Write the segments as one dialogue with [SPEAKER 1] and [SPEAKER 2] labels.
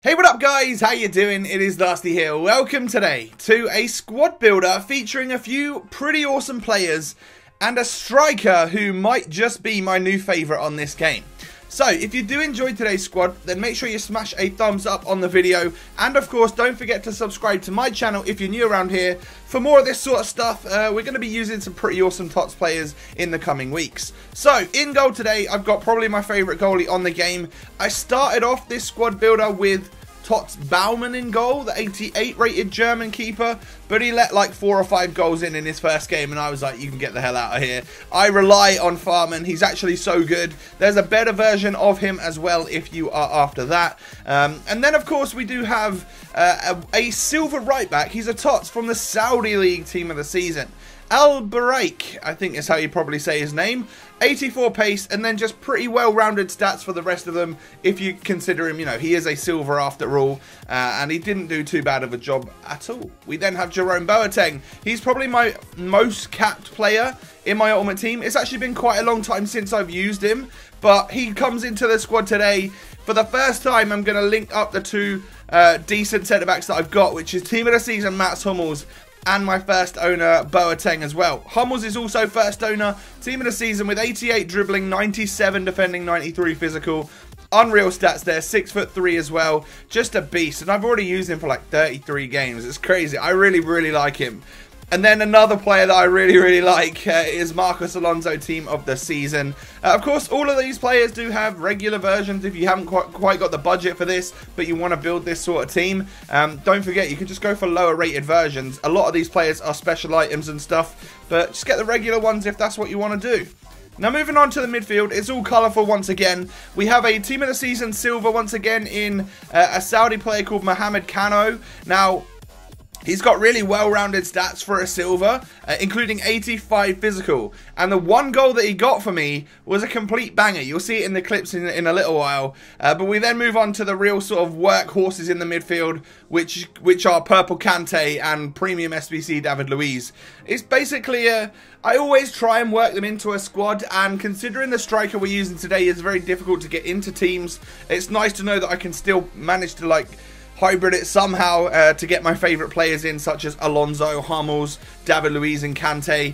[SPEAKER 1] Hey, what up guys, how you doing? It is Dusty here. Welcome today to a squad builder featuring a few pretty awesome players and a striker who might just be my new favourite on this game. So, if you do enjoy today's squad, then make sure you smash a thumbs up on the video. And of course, don't forget to subscribe to my channel if you're new around here for more of this sort of stuff. We're going to be using some pretty awesome TOTS players in the coming weeks. So, in goal today, I've got probably my favourite goalie on the game. I started off this squad builder with TOTS Baumann in goal, the 88 rated German keeper, but he let like 4 or 5 goals in his first game, and I was like, you can get the hell out of here. I rely on Farman. He's actually so good. There's a better version of him as well if you are after that. And then of course we do have a silver right back. He's a TOTS from the Saudi League team of the season. Al Baraik, I think is how you probably say his name. 84 pace, and then just pretty well-rounded stats for the rest of them if you consider him, you know, he is a silver after all, and he didn't do too bad of a job at all. We then have Jerome Boateng. He's probably my most capped player in my ultimate team. It's actually been quite a long time since I've used him, but he comes into the squad today. For the first time, I'm going to link up the two decent centre-backs that I've got, which is Team of the Season Mats Hummels and my first owner, Boateng, as well. Hummels is also first owner, team of the season with 88 dribbling, 97 defending, 93 physical. Unreal stats there, 6'3" as well. Just a beast, and I've already used him for like 33 games. It's crazy. I really like him. And then another player that I really like is Marcos Alonso, team of the season. Of course, all of these players do have regular versions if you haven't quite got the budget for this, but you want to build this sort of team. Don't forget, you can just go for lower rated versions. A lot of these players are special items and stuff, but just get the regular ones if that's what you want to do. Now moving on to the midfield, it's all colourful once again. We have a team of the season silver once again in a Saudi player called Mohamed Kano. Now, he's got really well-rounded stats for a silver, including 85 physical. And the one goal that he got for me was a complete banger. You'll see it in the clips in a little while. But we then move on to the real sort of workhorses in the midfield, which are Purple Kante and Premium SBC David Luiz. It's basically I always try and work them into a squad, and considering the striker we're using today is very difficult to get into teams, it's nice to know that I can still manage to like hybrid it somehow to get my favourite players in, such as Alonso, Hummels, David Luiz and Kante.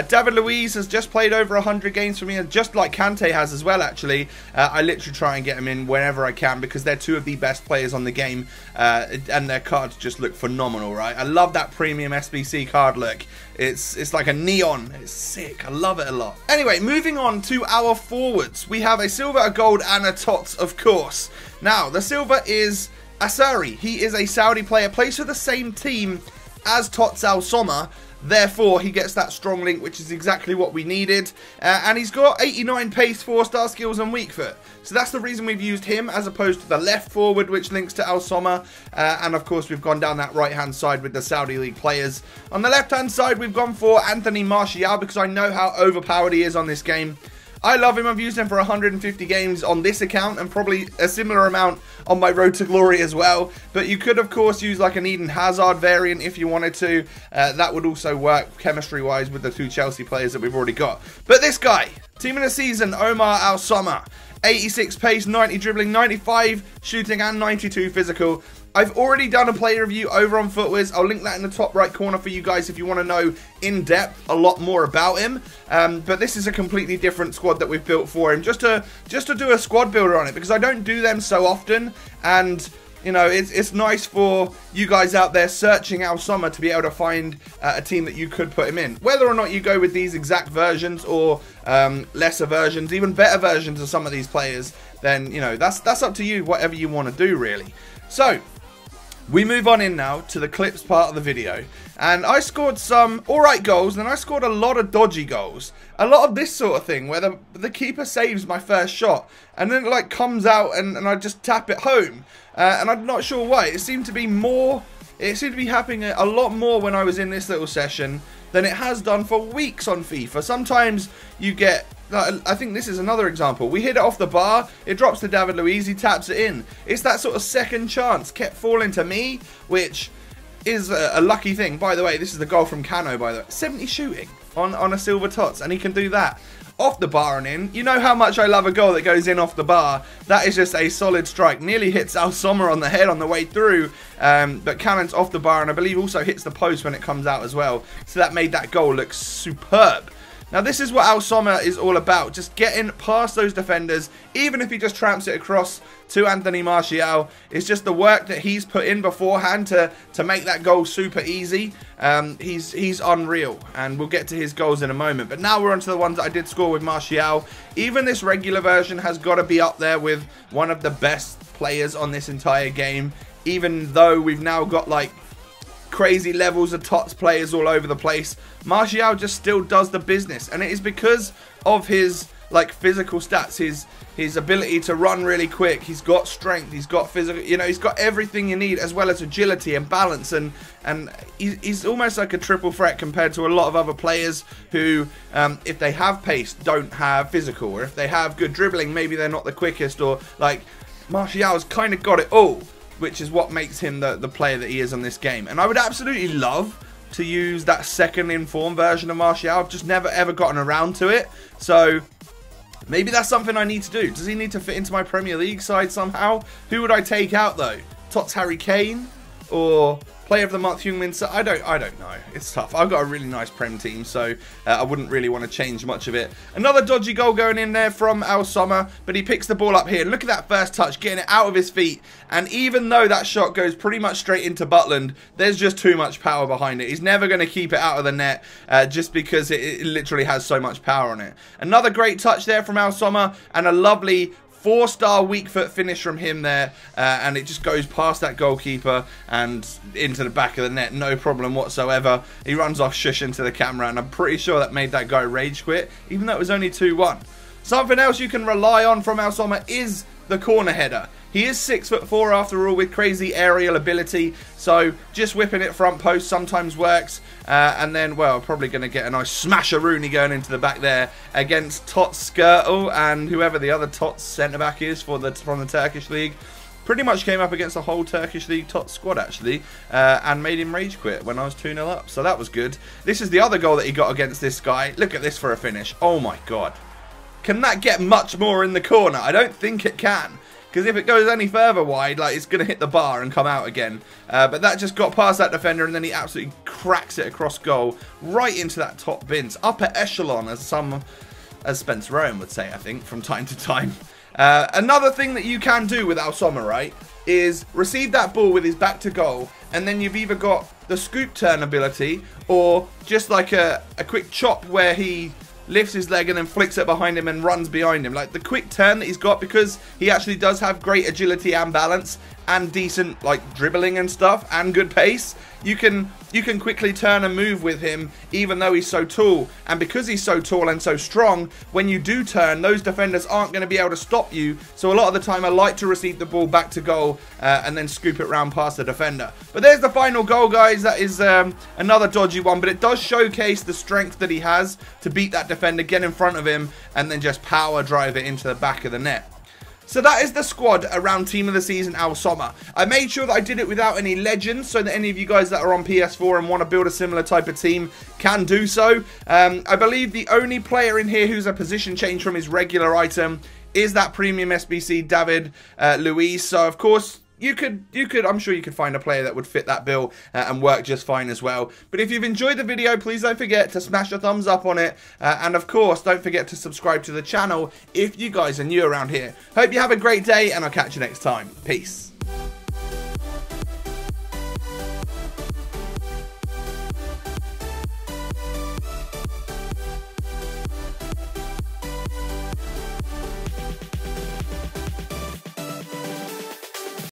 [SPEAKER 1] David Luiz has just played over 100 games for me, and just like Kante has as well actually. I literally try and get them in whenever I can because they're two of the best players on the game, and their cards just look phenomenal, right? I love that premium SBC card look. It's like a neon. It's sick. I love it a lot. Anyway, moving on to our forwards. We have a silver, a gold and a TOTS, of course. Now, the silver is Asari. He is a Saudi player, plays for the same team as TOTS Al Soma, therefore he gets that strong link, which is exactly what we needed, and he's got 89 pace, 4-star skills and weak foot, so that's the reason we've used him as opposed to the left forward, which links to Al Soma. And of course we've gone down that right hand side with the Saudi League players. On the left hand side we've gone for Anthony Martial because I know how overpowered he is on this game. I love him. I've used him for 150 games on this account and probably a similar amount on my Road to Glory as well. But you could, of course, use like an Eden Hazard variant if you wanted to. That would also work chemistry-wise with the two Chelsea players that we've already got. But this guy, team of the season, Omar Al Soma. 86 pace, 90 dribbling, 95 shooting and 92 physical. I've already done a player review over on FUTWIZ. I'll link that in the top right corner for you guys if you want to know in depth a lot more about him. But this is a completely different squad that we've built for him, just to do a squad builder on it, because I don't do them so often, and you know, it's nice for you guys out there searching Al Soma to be able to find a team that you could put him in. Whether or not you go with these exact versions or lesser versions, even better versions of some of these players, then you know that's up to you. Whatever you want to do, really. So we move on in now to the clips part of the video, and I scored some alright goals, and I scored a lot of dodgy goals. A lot of this sort of thing where the keeper saves my first shot and then it like comes out and I just tap it home, and I'm not sure why. It seemed to be happening a lot more when I was in this little session than it has done for weeks on FIFA. Sometimes you get, I think this is another example. We hit it off the bar, it drops to David Luiz, he taps it in. It's that sort of second chance kept falling to me, which is a lucky thing. By the way, this is the goal from Kano, by the way. 70 shooting on a silver TOTS, and he can do that. Off the bar and in. You know how much I love a goal that goes in off the bar. That is just a solid strike. Nearly hits Al Soma on the head on the way through, but cannons off the bar, and I believe also hits the post when it comes out as well. So that made that goal look superb. Now this is what Al Soma is all about, just getting past those defenders, even if he just tramps it across to Anthony Martial. It's just the work that he's put in beforehand to make that goal super easy. He's unreal, and we'll get to his goals in a moment. But now we're on to the ones that I did score with Martial. Even this regular version has got to be up there with one of the best players on this entire game, even though we've now got like crazy levels of TOTS players all over the place. Martial just still does the business, and it is because of his like physical stats, his ability to run really quick. He's got strength, he's got physical, you know, he's got everything you need, as well as agility and balance, and he's almost like a triple threat compared to a lot of other players who, if they have pace, don't have physical, or if they have good dribbling, maybe they're not the quickest, or like Martial's kind of got it all, which is what makes him the player that he is on this game. And I would absolutely love to use that second informed version of Martial. I've just never ever gotten around to it. So maybe that's something I need to do. Does he need to fit into my Premier League side somehow? Who would I take out though? TOTS Harry Kane or Player of the Month Heung-min Son? I don't know. It's tough. I've got a really nice Prem team, so I wouldn't really want to change much of it. Another dodgy goal going in there from Al Soma, but he picks the ball up here. Look at that first touch, getting it out of his feet. And even though that shot goes pretty much straight into Butland, there's just too much power behind it. He's never going to keep it out of the net just because it literally has so much power on it. Another great touch there from Al Soma, and a lovely 4-star weak foot finish from him there, and it just goes past that goalkeeper and into the back of the net, no problem whatsoever. He runs off shush into the camera, and I'm pretty sure that made that guy rage quit, even though it was only 2-1. Something else you can rely on from Al Soma is the corner header. He is 6'4" after all, with crazy aerial ability, so just whipping it front post sometimes works. And then, well, probably going to get a nice smash-a-rooney going into the back there against TOTS Skirtle and whoever the other TOTS centre-back is from the Turkish League. Pretty much came up against the whole Turkish League TOTS squad, actually, and made him rage quit when I was 2-0 up, so that was good. This is the other goal that he got against this guy. Look at this for a finish. Oh, my God. Can that get much more in the corner? I don't think it can. Because if it goes any further wide, like, it's going to hit the bar and come out again. But that just got past that defender, and then he absolutely cracks it across goal, right into that top bins. Upper echelon, as Spencer Rowan would say, I think, from time to time. Another thing that you can do with Al Soma, right, is receive that ball with his back to goal, and then you've either got the scoop turn ability, or just like a quick chop where he lifts his leg and then flicks it behind him and runs behind him. Like the quick turn that he's got, because he actually does have great agility and balance and decent like dribbling and stuff and good pace. You can quickly turn and move with him even though he's so tall, and because he's so tall and so strong, when you do turn, those defenders aren't going to be able to stop you. So a lot of the time I like to receive the ball back to goal and then scoop it round past the defender. But there's the final goal, guys. That is another dodgy one, but it does showcase the strength that he has to beat that defender, get in front of him, and then just power drive it into the back of the net. So that is the squad around Team of the Season Al Soma. I made sure that I did it without any legends, so that any of you guys that are on PS4 and want to build a similar type of team can do so. I believe the only player in here who's a position change from his regular item is that premium SBC David Luiz. So of course, I'm sure you could find a player that would fit that bill and work just fine as well. But if you've enjoyed the video, please don't forget to smash a thumbs up on it. And of course, don't forget to subscribe to the channel if you guys are new around here. Hope you have a great day, and I'll catch you next time. Peace.